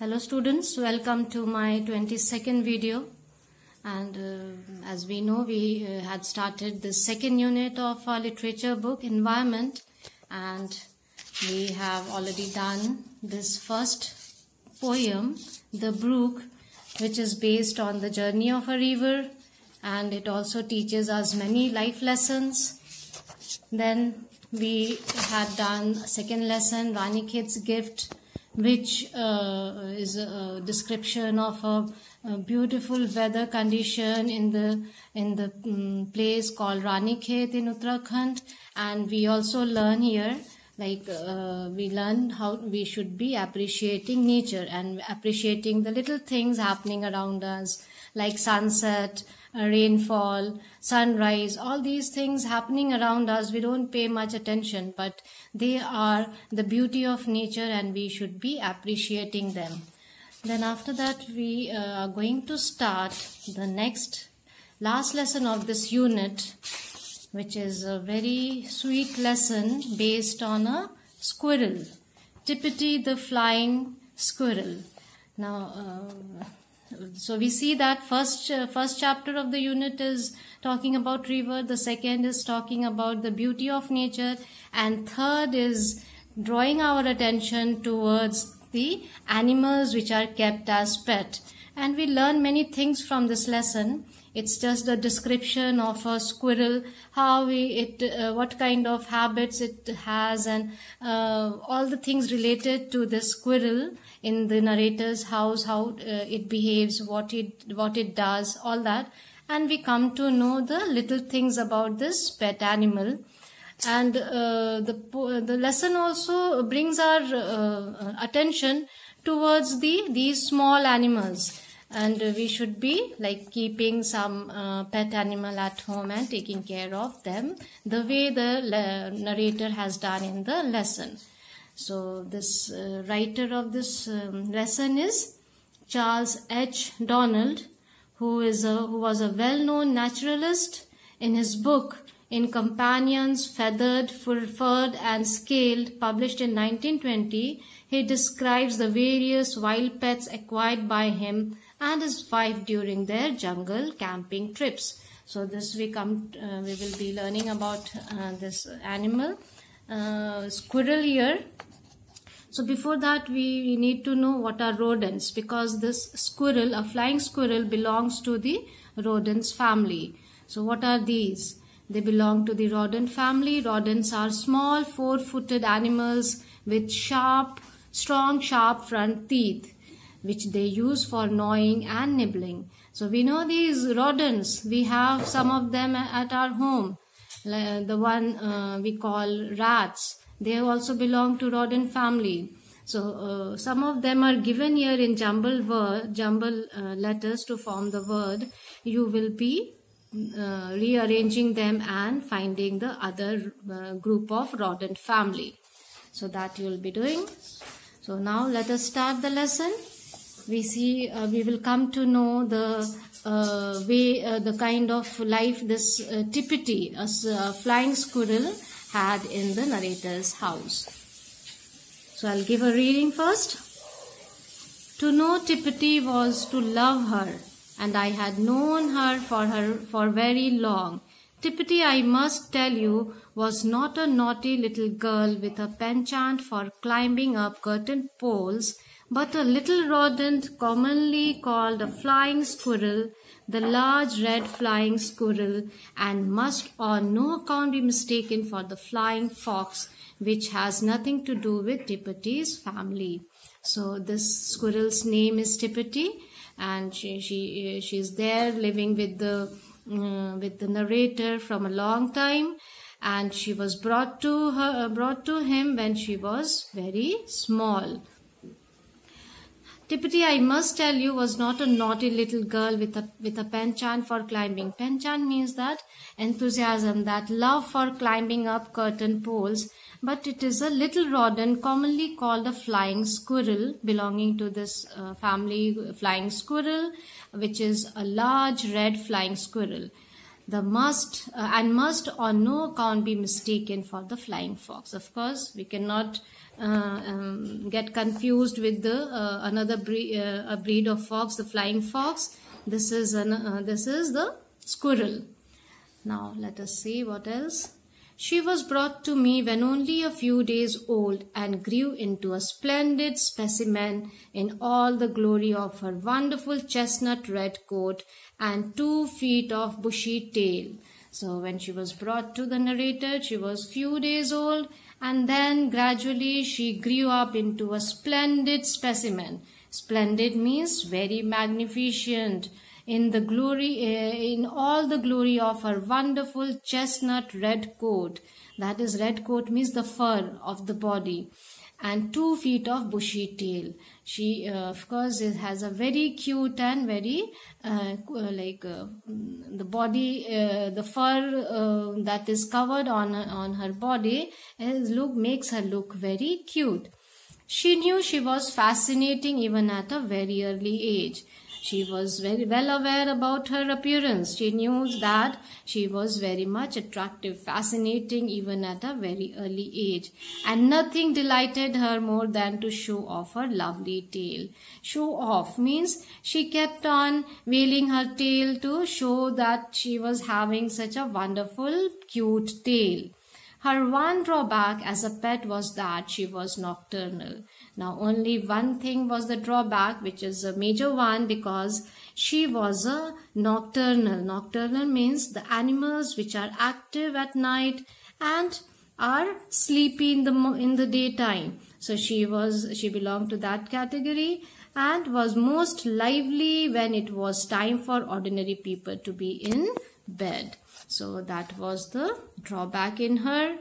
Hello students, welcome to my 22nd video. And as we know, we had started the second unit of our literature book, Environment, and we have already done this first poem, The Brook, which is based on the journey of a river, and it also teaches us many life lessons. Then we had done second lesson, Rani Khet's Gift, which is a description of a beautiful weather condition in the place called Rani Khet in Uttarakhand. And we also learn here, we learn how we should be appreciating nature and appreciating the little things happening around us, like sunset, rainfall, sunrise, all these things happening around us. We don't pay much attention, but they are the beauty of nature and we should be appreciating them. Then after that, we are going to start the last lesson of this unit, which is a very sweet lesson based on a squirrel, Tippity the flying squirrel. Now, so we see that first chapter of the unit is talking about river, the second is talking about the beauty of nature, and third is drawing our attention towards the animals which are kept as pet. And we learn many things from this lesson. It's just the description of a squirrel, what kind of habits it has, and all the things related to the squirrel in the narrator's house, how it behaves, what it does, all that. And we come to know the little things about this pet animal. And the lesson also brings our attention towards these small animals. And we should be keeping some pet animal at home and taking care of them the way the narrator has done in the lesson. So this writer of this lesson is Charles H. Donald, who was a well-known naturalist. In his book In Companions, Feathered, Furred and Scaled, published in 1920, he describes the various wild pets acquired by him and his wife during their jungle camping trips. So this we will be learning about this animal, squirrel here. So before that, we need to know what are rodents, because this squirrel, a flying squirrel, belongs to the rodents family. So what are these? They belong to the rodent family. Rodents are small, four-footed animals with strong, sharp front teeth, which they use for gnawing and nibbling. So we know these rodents. We have some of them at our home. The one we call rats. They also belong to rodent family. So some of them are given here in jumble letters to form the word. You will be rearranging them and finding the other group of rodent family. So that you will be doing. So now let us start the lesson. We will come to know the the kind of life this Tippity, a flying squirrel, had in the narrator's house. So I'll give a reading first. To know Tippity was to love her, and I had known her for very long. Tippity, I must tell you, was not a naughty little girl with a penchant for climbing up curtain poles, but a little rodent commonly called a flying squirrel, the large red flying squirrel, and must on no account be mistaken for the flying fox, which has nothing to do with Tippity's family. So this squirrel's name is Tippity, and she's there living with the narrator from a long time, and she was brought to him when she was very small. Tippity, I must tell you, was not a naughty little girl with a penchant for climbing. Penchant means that enthusiasm, that love for climbing up curtain poles. But it is a little rodent commonly called a flying squirrel, belonging to this family, flying squirrel, which is a large red flying squirrel. the must on no account be mistaken for the flying fox. Of course, we cannot get confused with the another breed of fox, the flying fox. This is the squirrel. Now let us see what else. She was brought to me when only a few days old and grew into a splendid specimen in all the glory of her wonderful chestnut red coat and 2 feet of bushy tail. So when she was brought to the narrator, she was few days old, and then gradually she grew up into a splendid specimen. Splendid means very magnificent. In all the glory of her wonderful chestnut red coat. That is, red coat means the fur of the body, and 2 feet of bushy tail. She, of course, has a very cute and very the body, the fur that is covered on her body makes her look very cute. She knew she was fascinating even at a very early age. She was very well aware about her appearance. She knew that she was very much attractive, fascinating even at a very early age. And nothing delighted her more than to show off her lovely tail. Show off means she kept on wailing her tail to show that she was having such a wonderful, cute tail. Her one drawback as a pet was that she was nocturnal. Now only one thing was the drawback, which is a major one, because she was a nocturnal. Nocturnal means the animals which are active at night and are sleepy in the daytime. So she belonged to that category and was most lively when it was time for ordinary people to be in bed. So that was the drawback in her.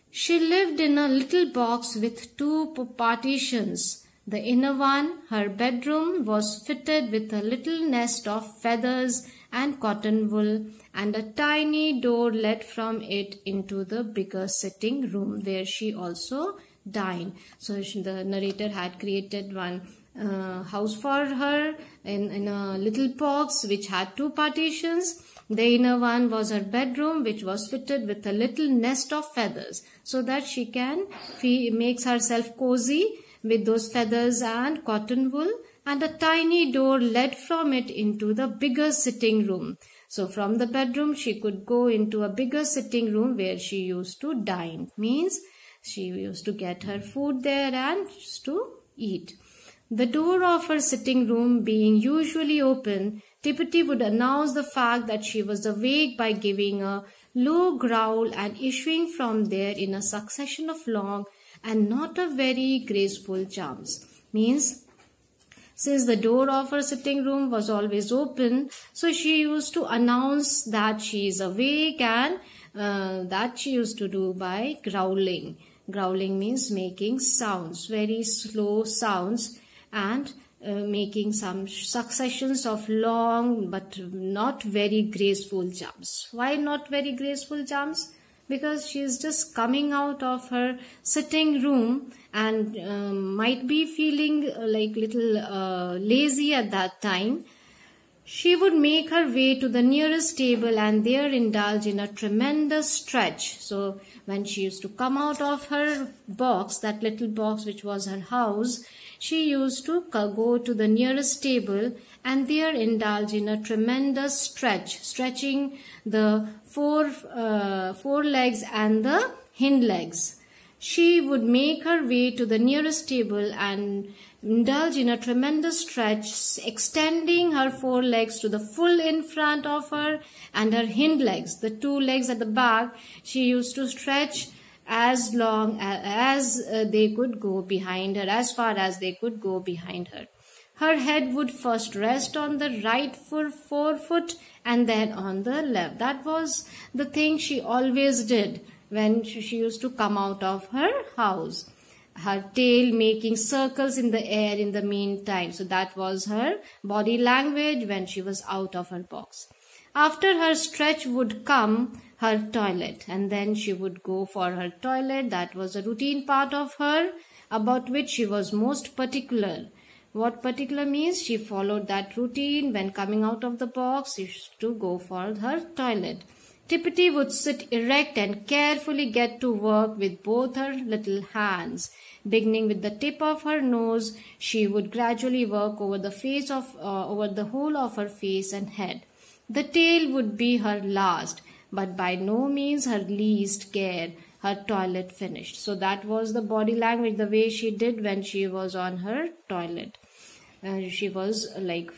She lived in a little box with 2 partitions. The inner one, her bedroom, was fitted with a little nest of feathers and cotton wool, and a tiny door led from it into the bigger sitting room where she also dined. So the narrator had created one house for her in a little box which had 2 partitions. The inner one was her bedroom, which was fitted with a little nest of feathers, so that she can makes herself cozy with those feathers and cotton wool, and a tiny door led from it into the bigger sitting room. So from the bedroom she could go into a bigger sitting room where she used to dine. Means she used to get her food there and used to eat. The door of her sitting room being usually open, Tippity would announce the fact that she was awake by giving a low growl and issuing from there in a succession of long and not a very graceful jumps. Means, since the door of her sitting room was always open, so she used to announce that she is awake, and that she used to do by growling. Growling means making sounds, very slow sounds, and making some successions of long but not very graceful jumps. Why not very graceful jumps? Because she is just coming out of her sitting room and might be feeling like little lazy at that time. She would make her way to the nearest table and there indulge in a tremendous stretch. So when she used to come out of her box, that little box which was her house, she used to go to the nearest table and there indulge in a tremendous stretch, stretching the four legs and the hind legs. She would make her way to the nearest table and indulge in a tremendous stretch, extending her 4 legs to the full in front of her, and her hind legs, the 2 legs at the back, she used to stretch as long as they could go behind her, as far as they could go behind her. Her head would first rest on the right forefoot and then on the left. That was the thing she always did when she used to come out of her house. Her tail making circles in the air in the meantime. So that was her body language when she was out of her box. After her stretch would come her toilet, and then she would go for her toilet. That was a routine part of her, about which she was most particular. What particular means? She followed that routine. When coming out of the box, she used to go for her toilet. Tippity would sit erect and carefully get to work with both her little hands. Beginning with the tip of her nose, she would gradually work over the whole of her face and head. The tail would be her last, but by no means her least care. Her toilet finished. So that was the body language, the way she did when she was on her toilet. She was like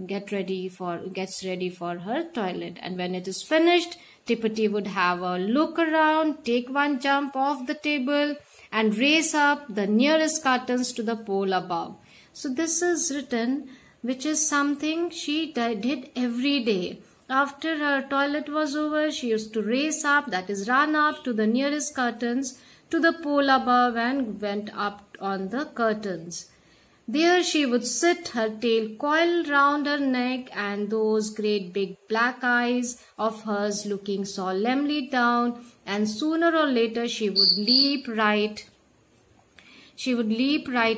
gets ready for her toilet, and when it is finished, Tippity would have a look around, take one jump off the table, and race up the nearest curtains to the pole above. So this is written, which is something she did every day. After her toilet was over, she used to race up, that is run up to the nearest curtains to the pole above, and went up on the curtains. There she would sit, her tail coiled round her neck, and those great big black eyes of hers looking solemnly down, and sooner or later she would leap right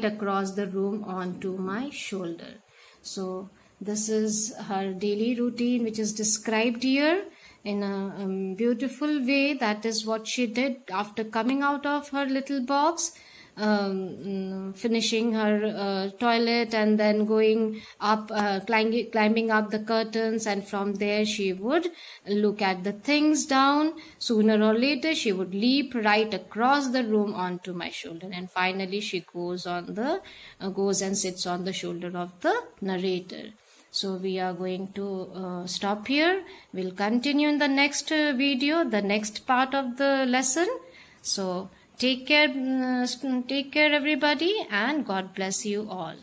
across the room onto my shoulder. So this is her daily routine, which is described here in a beautiful way. That is what she did after coming out of her little box, finishing her toilet, and then going up, climbing up the curtains, and from there she would look at the things down. Sooner or later she would leap right across the room onto my shoulder, and finally she goes and sits on the shoulder of the narrator. So we are going to stop here. We'll continue in the next video, the next part of the lesson. So take care everybody, and God bless you all.